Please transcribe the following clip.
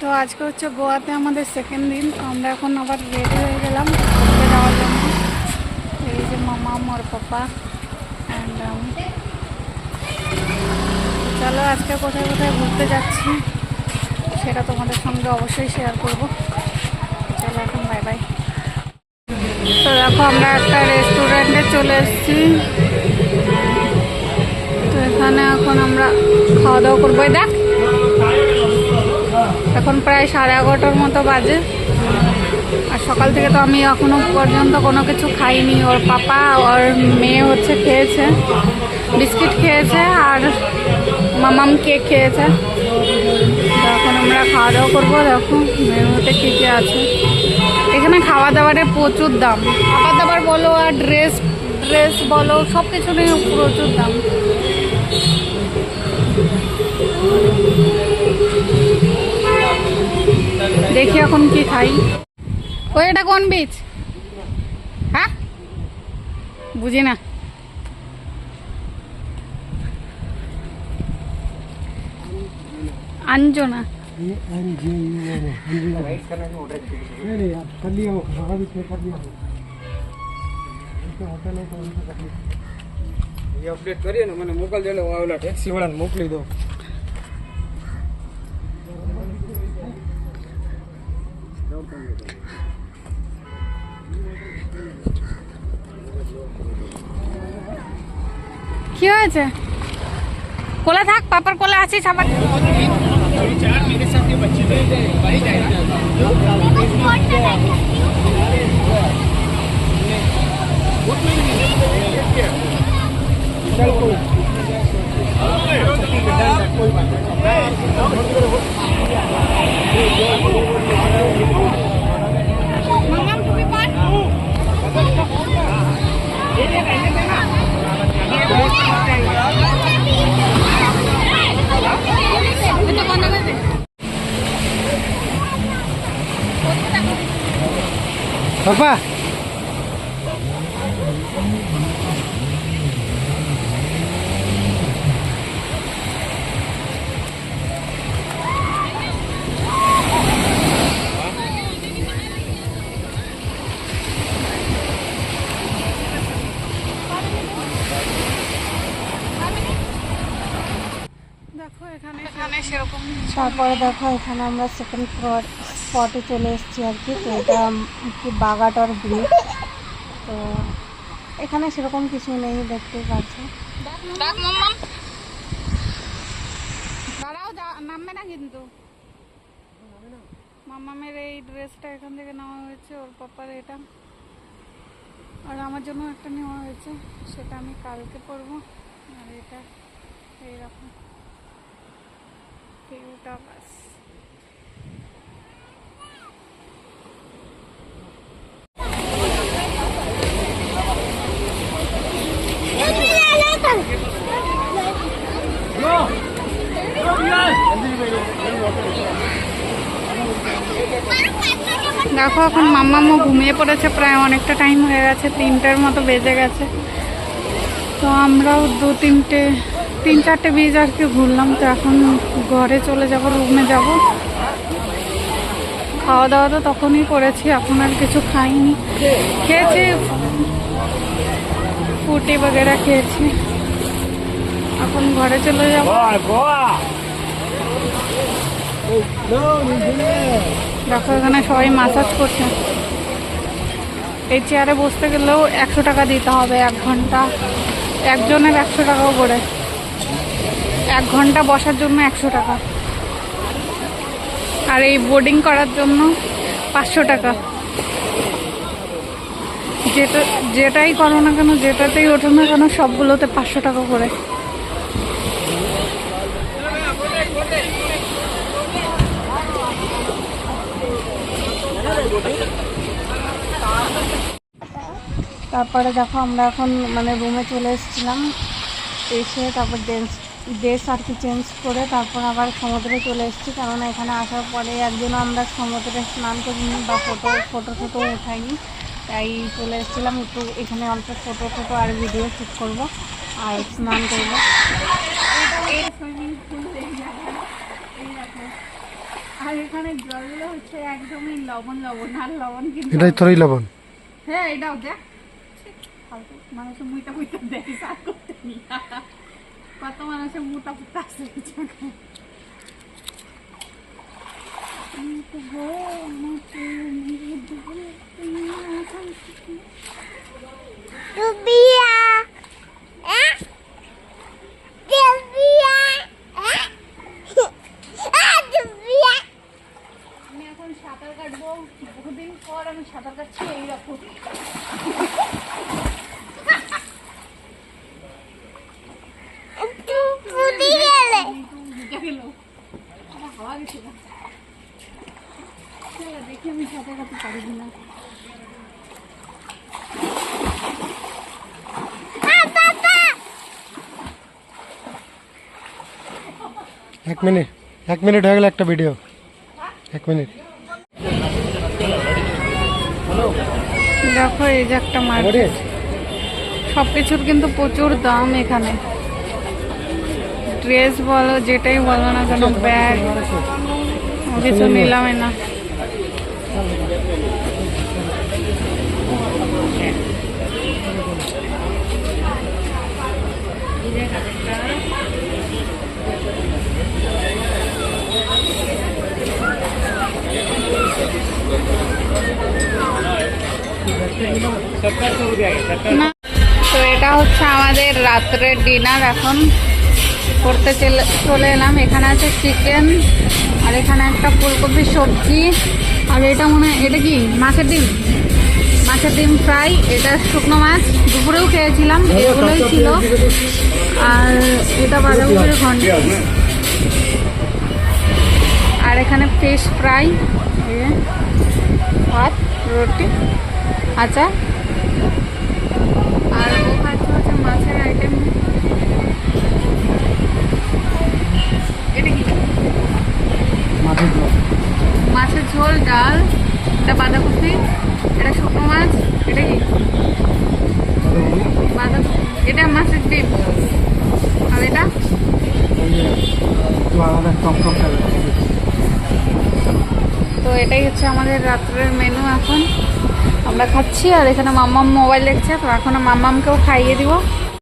তো আজকে হচ্ছে গোয়াতে আমাদের সেকেন্ড দিন। তো আমরা এখন আবার রেডি হয়ে গেলাম ঘুরতে যাওয়ার জন্য। এই যে মামা আর পাপা অ্যান্ড চলো আজকে কোথায় কোথায় ঘুরতে যাচ্ছি সেটা তোমাদের সঙ্গে অবশ্যই শেয়ার করব। চলো এখন বাই বাই। তো দেখো আমরা একটা রেস্টুরেন্টে চলে এসেছি। তো এখানে এখন আমরা খাওয়া দাওয়া করবো। দেখ এখন প্রায় 11:30 মতো বাজে। আর সকাল থেকে তো আমি এখনো পর্যন্ত কোনো কিছু খাইনি। ওর পাপা ওর মেয়ে হচ্ছে খেয়েছে, বিস্কিট খেয়েছে আর মামাম কেক খেয়েছে। এখন আমরা খাওয়া দাওয়া করবো। দেখো মেনুতে কী কী আছে। এখানে খাওয়া দাওয়ারের প্রচুর দাম, খাবার দাবার বলো আর ড্রেস বলো সব কিছু নিয়ে প্রচুর দাম। দেখি এখন কি খাই। ওই এটা কোন বীজ? হ্যাঁ বুঝি না। আঞ্জনা अपडेट करिए ने મને મોકલજો એટલે ઓલા ટેક્સી વાળાને મોકલી દો। কি হয়েছে? কোলে থাক, পাপার কোলে আছিস আবার। चार मेरे साथ ये बच्चे भाई जाएगा चल कोई पापा দেখো এখানে সেরকম। তারপরে দেখো এখানে আমরা সেকেন্ড স্পটে চলে এসেছি আর কি। তো এটা কি বাগাটার ব্রিজ। তো এখানে সেরকম কিছু নেই, দেখতেই পাচ্ছি। দাঁড়াও, নামবে না কিন্তু। মামামের এই ড্রেসটা এখান থেকে নেওয়া হয়েছে, ওর পাপার এটা, আর আমার জন্য একটা নেওয়া হয়েছে, সেটা আমি কালকে পরবো। আর এটা এইরকম ফিউটা বাস। দেখো এখন মাম্মামও ঘুমিয়ে পড়েছে, প্রায় অনেকটা টাইম হয়ে গেছে, 3টার মতো বেজে গেছে। তো আমরাও 3-4টে বীজ আর কি ঘুরলাম। তো এখন ঘরে চলে যাব, রুমে যাব। খাওয়া দাওয়া তো তখনই করেছি, এখন আর কিছু খাইনি। খেয়েছি ফুটি বগেরা খেয়েছি, এখন ঘরে চলে যাব। দেখো এখানে সবাই মাসাজ করছে। এই চেয়ারে বসতে গেলেও 100 টাকা দিতে হবে 1 ঘন্টা, একজনের 100 টাকাও করে। 1 ঘন্টা বসার জন্য 100 টাকা, আর এই বোর্ডিং করার জন্য 500 টাকা। যেটাই করো না কেন, যেটাতেই ওঠো না কেন, সবগুলোতে 500 টাকা করে। তারপরে দেখো আমরা এখন মানে রুমে চলে এসেছিলাম। এসে তারপর ড্রেস আর কি চেঞ্জ করে তারপর আবার সমুদ্রে চলে এসেছি। কেননা এখানে আসার পরে একজনও আমরা সমুদ্রে স্নান করিনি বা ফটো উঠাইনি, তাই চলে এসেছিলাম একটু এখানে অল্প ফটো আর ভিডিও শ্যুট করবো আর স্নান করবো। সুইমিং পুল আর এখানে জলগুলো হচ্ছে একদমই লবণ লবণ আর লবণ কিন্তু এটাই তোরই লবণ। হ্যাঁ এটাও দেখ ফালতু মানুষের মুইটা মুইটা দেখি সার করতে নিয়ে। কত মানুষের মুটা ফুটা আছে আমি এখন সাঁতার কাটবো, বহুদিন পর আমি সাঁতার কাটছি এইরকম। হাওয়া গেছে দেখি আমি সাঁতার কাটতে পারি কিনা। 1 মিনিট, 1 মিনিট হয়ে গেল একটা ভিডিও। 1 মিনিট। দেখো এই যে একটা মার্কেট, সবকিছুর কিন্তু প্রচুর দাম এখানে। ড্রেস বলো যেটাই বলো না কেন, ব্যাগ কিছু নিলামই না। না, তো এটা হচ্ছে আমাদের রাত্রের ডিনার। এখন করতে চলে এলাম। এখানে আছে চিকেন, আর এখানে একটা ফুলকপি সবজি, আর এটা মনে হয় এটা কি মাছের ডিম, মাছের ডিম ফ্রাই। এটা শুকনো মাছ, দুপুরেও খেয়েছিলাম, এগুলোই ছিল। আর এটা বাঁধাকপির ঘন্ট, আর এখানে ফিশ ফ্রাই, ভাত, রুটি, আচার, আর ও খাচ্ছে হচ্ছে মাছের আইটেম। এটা কি? মাছের ঝোল, ডাল, এটা বাঁধাকপি, এটা শুকনো মাছ, এটা কি বাঁধাকপি, এটা মাছের ডিম, আর এটা তো এটাই হচ্ছে আমাদের রাত্রের মেনু। এখন আমরা খাচ্ছি, আর এখানে মাম্মাম মোবাইল দেখছে, তো এখন মাম্মামকেও খাইয়ে দিব।